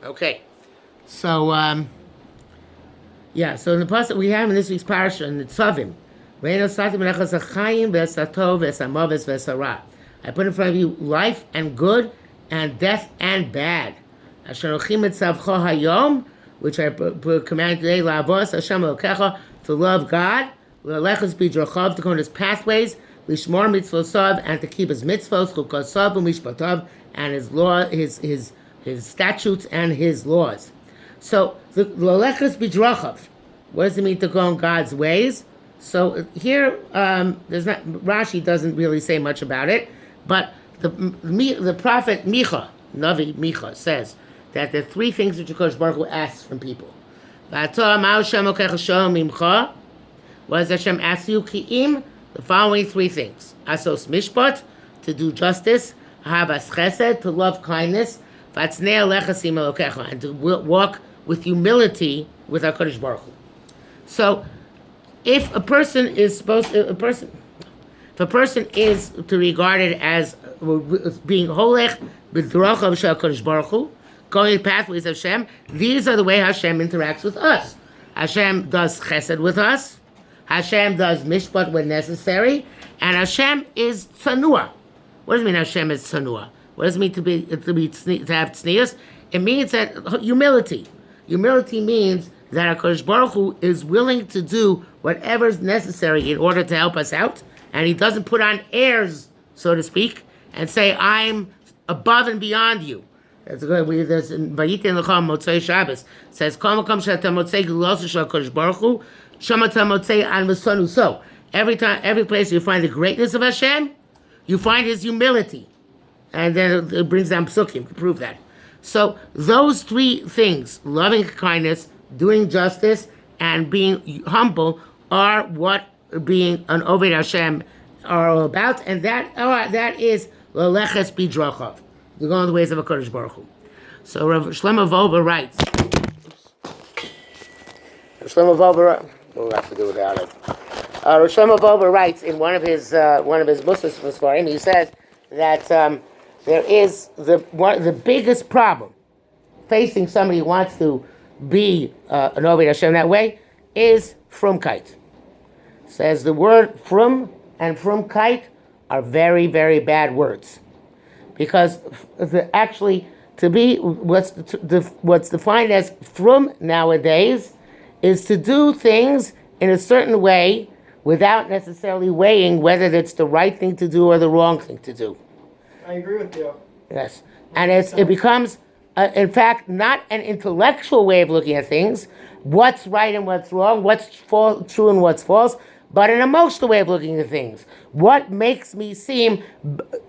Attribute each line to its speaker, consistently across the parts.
Speaker 1: Okay. So, so in the pasuk we have in this week's parasha in the Tzavim, I put in front of you life and good, and death and bad. Which I command today, Avodas Hashem to love God, to go in His pathways, lishmor mitzvosav, and to keep His mitzvos, chukosav u'mishpatav, and His law, His statutes and His laws. So the laleches b'drachav, what does it mean to go in God's ways? So here, there's not, Rashi doesn't really say much about it, but the prophet Micha, Navi Micha, says that there are three things which Kodesh Baruch Hu asks from people. What does Hashem ask you? Ki'im, the following three things: Asos Mishpat, to do justice; Ahavas Chesed, to love kindness; Vatznei Alechasim Elokecha, and to walk with humility with our Kodesh Baruch Hu. So, if a person is to regard it as being holech b'drachav shel Kodesh Baruch Hu, going the pathways of Hashem, these are the way Hashem interacts with us. Hashem does chesed with us. Hashem does mishpat when necessary, and Hashem is tzanua. What does it mean Hashem is tzanua? What does it mean to have tznius? It means that humility. Humility means that HaKadosh Baruch Hu is willing to do whatever is necessary in order to help us out, and He doesn't put on airs, so to speak, and say, I'm above and beyond you. That's good. There's in Vayitin L'cham Motzei Shabbos says, Kol Makom She'ata Motzei Geluso Shel HaKadosh Baruch Hu, Sham Ata Motzei An V'Sonu. So every place you find the greatness of Hashem, you find His humility, and then it brings down psukim to prove that. So those three things, loving kindness, doing justice, and being humble, are what being an Oved Hashem are all about, and that is Leleches B'drachav, to go in the ways of a Kodesh Baruch Hu. So Rav Shlomo Wolbe writes. We'll have to do without it. Rav Shlomo Wolbe writes in one of his Musaf Sfarim, he says that there is the biggest problem facing somebody who wants to be an Oved Hashem that way is Frumkeit. Says the word frum and Frumkeit are very, very bad words, because to be what's defined as frum nowadays is to do things in a certain way without necessarily weighing whether it's the right thing to do or the wrong thing to do.
Speaker 2: I agree with you.
Speaker 1: Yes, and it becomes, in fact, not an intellectual way of looking at things, what's right and what's wrong, what's true and what's false, but an emotional way of looking at things. What makes me seem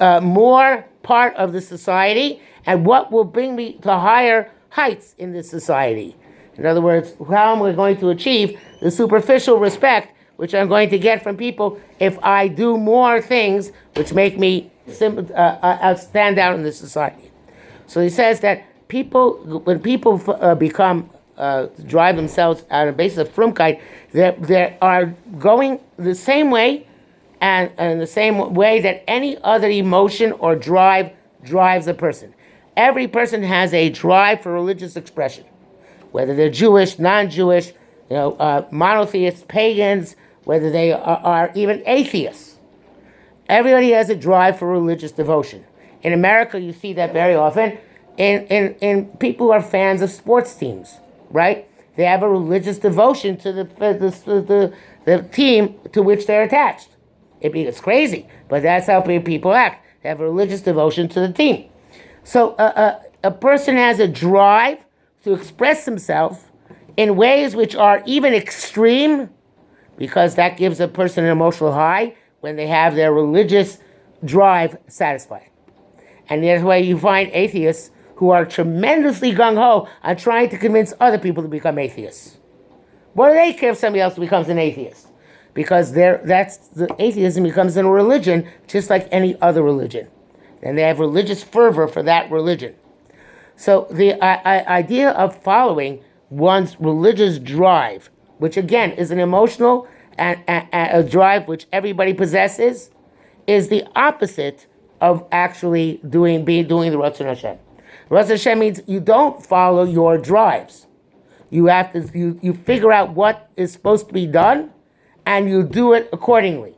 Speaker 1: more part of the society, and what will bring me to higher heights in this society? In other words, how am I going to achieve the superficial respect which I'm going to get from people if I do more things which make me stand out in the society? So he says that when people drive themselves on a basis of Frumkeit, they are going the same way, and in the same way that any other emotion or drive drives a person. Every person has a drive for religious expression, whether they're Jewish, non-Jewish, monotheists, pagans, whether they are even atheists. Everybody has a drive for religious devotion. In America, you see that very often in people who are fans of sports teams, right? They have a religious devotion to the team to which they're attached. It's crazy, but that's how people act. They have a religious devotion to the team. So a person has a drive to express himself in ways which are even extreme, because that gives a person an emotional high when they have their religious drive satisfied. And that's why you find atheists who are tremendously gung-ho on trying to convince other people to become atheists. What do they care if somebody else becomes an atheist? Because the atheism becomes a religion just like any other religion. And they have religious fervor for that religion. So the idea of following one's religious drive, which again is an emotional and a drive which everybody possesses, is the opposite of actually doing the Ratzon Hashem. Avodas Hashem means you don't follow your drives. You have to you figure out what is supposed to be done, and you do it accordingly.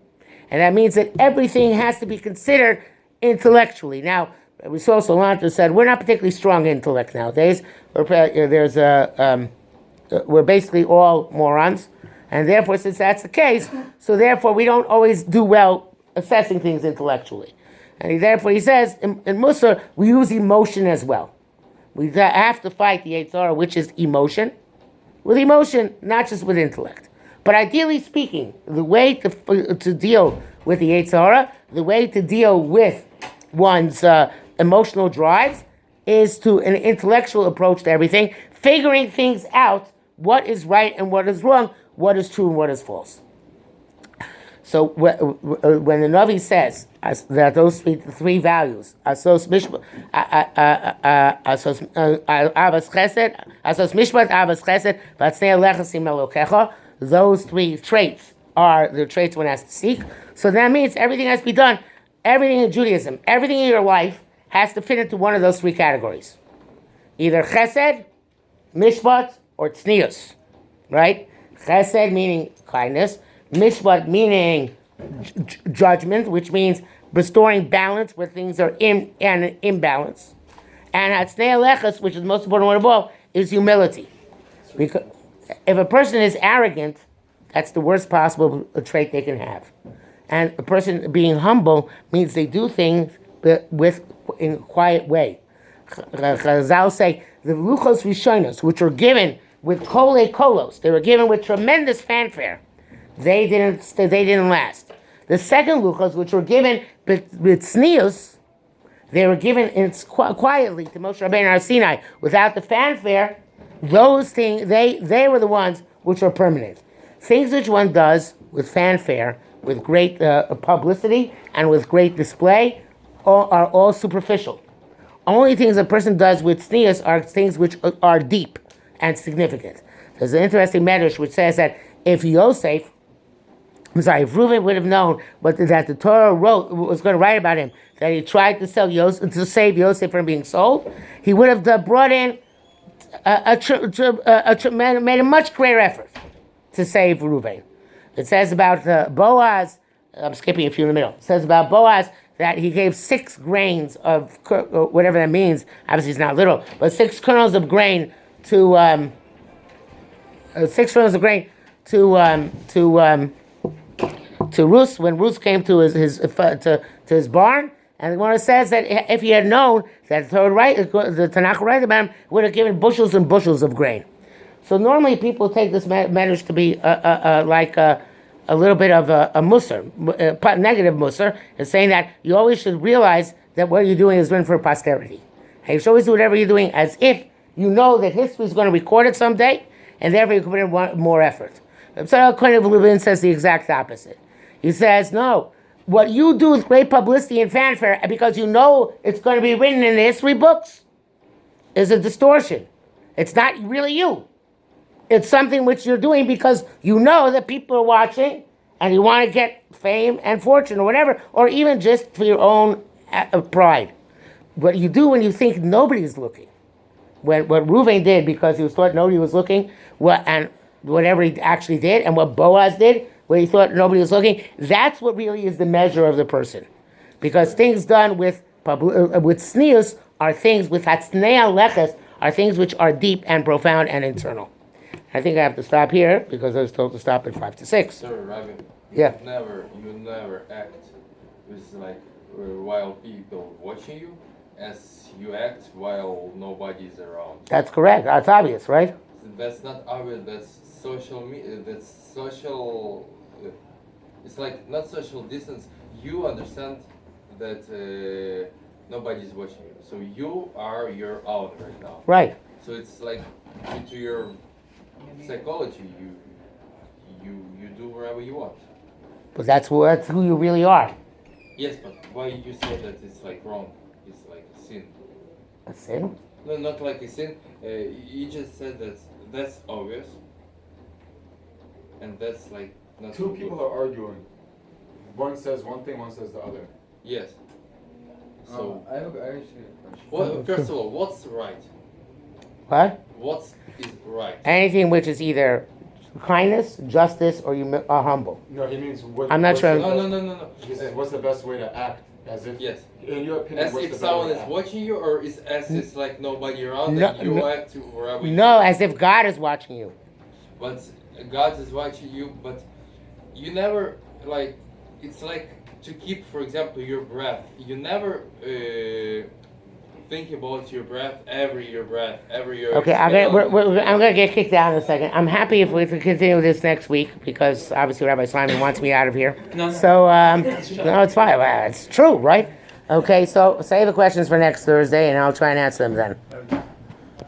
Speaker 1: And that means that everything has to be considered intellectually. Now, we saw Solanta said we're not particularly strong in intellect nowadays. We're basically all morons, and therefore, since that's the case, so therefore we don't always do well assessing things intellectually. And therefore, he says in Musar we use emotion as well. We have to fight the Yetzer Hara, which is emotion, with emotion, not just with intellect. But ideally speaking, the way to deal with the Yetzer Hara, the way to deal with one's emotional drives, is to an intellectual approach to everything, figuring things out, what is right and what is wrong, what is true and what is false. So when the Navi says that those three values, asos mishpat, avas chesed, asos mishpat, avas chesed, v'atznei lechasim elokecha, those three traits are the traits one has to seek. So that means everything has to be done. Everything in Judaism, everything in your life has to fit into one of those three categories. Either chesed, mishpat, or tznius, right? Chesed meaning kindness, mishpat meaning judgment, which means restoring balance where things are in an imbalance. And hatznei alechas, which is the most important one of all, is humility. Because if a person is arrogant, that's the worst possible trait they can have. And a person being humble means they do things in a quiet way. Chazal say the luchos rishonos, which were given with kole kolos, they were given with tremendous fanfare. They didn't last. The second luchos, which were given with tznius, they were given quietly to Moshe Rabbeinu on Sinai without the fanfare. Those things, they were the ones which are permanent. Things which one does with fanfare, with great publicity, and with great display, are all superficial. Only things a person does with tznius are things which are deep and significant. There's an interesting medrash which says that if if Reuven would have known that the Torah was going to write about him, that he tried to save Yosef from being sold, he would have brought in made a much greater effort to save Reuven. It says about Boaz, I'm skipping a few in the middle. It says about Boaz that he gave 6 grains of whatever that means. Obviously, it's not little, but 6 kernels of grain to 6 kernels of grain to Ruth when Ruth came to his barn. And the Gemara says that if he had known that the Tanakh right about him, he would have given bushels and bushels of grain. So normally people take this medrash to be like a little bit of a musar, negative musar, and saying that you always should realize that what you're doing is written for posterity. And you should always do whatever you're doing as if you know that history is going to record it someday, and therefore you put in more effort. So kind of Lubin says the exact opposite. He says, no, what you do with great publicity and fanfare, because you know it's going to be written in the history books, is a distortion. It's not really you. It's something which you're doing because you know that people are watching and you want to get fame and fortune or whatever, or even just for your own pride. What you do when you think nobody's looking. What Reuven did because he was thought nobody was looking, and whatever he actually did, and what Boaz did, where he thought nobody was looking, that's what really is the measure of the person. Because things done with tznius are things, with hatznei aleches, are things which are deep and profound and internal. I think I have to stop here because I was told to stop at 5 to 6.
Speaker 2: Sorry, Rabbi.
Speaker 1: Yeah.
Speaker 2: You never act with while people watching you, as you act while nobody's around.
Speaker 1: That's correct. That's obvious, right?
Speaker 2: That's not obvious. That's social media. That's social. It's like not social distance. You understand that nobody's watching you, so you are your own right now.
Speaker 1: Right.
Speaker 2: So it's like into your psychology. You do whatever you want.
Speaker 1: But that's who you really are.
Speaker 2: Yes, but why you say that it's like wrong? It's like a sin.
Speaker 1: A sin?
Speaker 2: No, not like a sin. You just said that's obvious, and that's like not.
Speaker 3: Two people are arguing. One says one thing, one says the other.
Speaker 2: Yes. So,
Speaker 3: I actually have a question.
Speaker 2: well, first of all, what's right?
Speaker 1: What?
Speaker 2: What is right?
Speaker 1: Anything which is either kindness, justice, or you are humble.
Speaker 4: No, he means what.
Speaker 1: I'm not
Speaker 4: what's
Speaker 1: sure.
Speaker 4: the
Speaker 2: No.
Speaker 4: best- He says, what's the best way to act? As if,
Speaker 2: Yes.
Speaker 4: in your opinion,
Speaker 2: As
Speaker 4: what's
Speaker 2: if
Speaker 4: the better
Speaker 2: someone
Speaker 4: way
Speaker 2: is
Speaker 4: to act?
Speaker 2: watching you, or is as it's like nobody around
Speaker 1: No,
Speaker 2: and you
Speaker 1: no.
Speaker 2: act to wherever you
Speaker 1: No,
Speaker 2: go.
Speaker 1: as if God is watching you.
Speaker 2: But God is watching you, but you never, like, it's like to keep, for example, your breath. You never think about your breath, every your
Speaker 1: Okay, I'm gonna get kicked out in a second. I'm happy if we can continue this next week because obviously Rabbi Simon wants me out of here. So no, it's fine. Well, it's true, right? Okay, so save the questions for next Thursday, and I'll try and answer them then.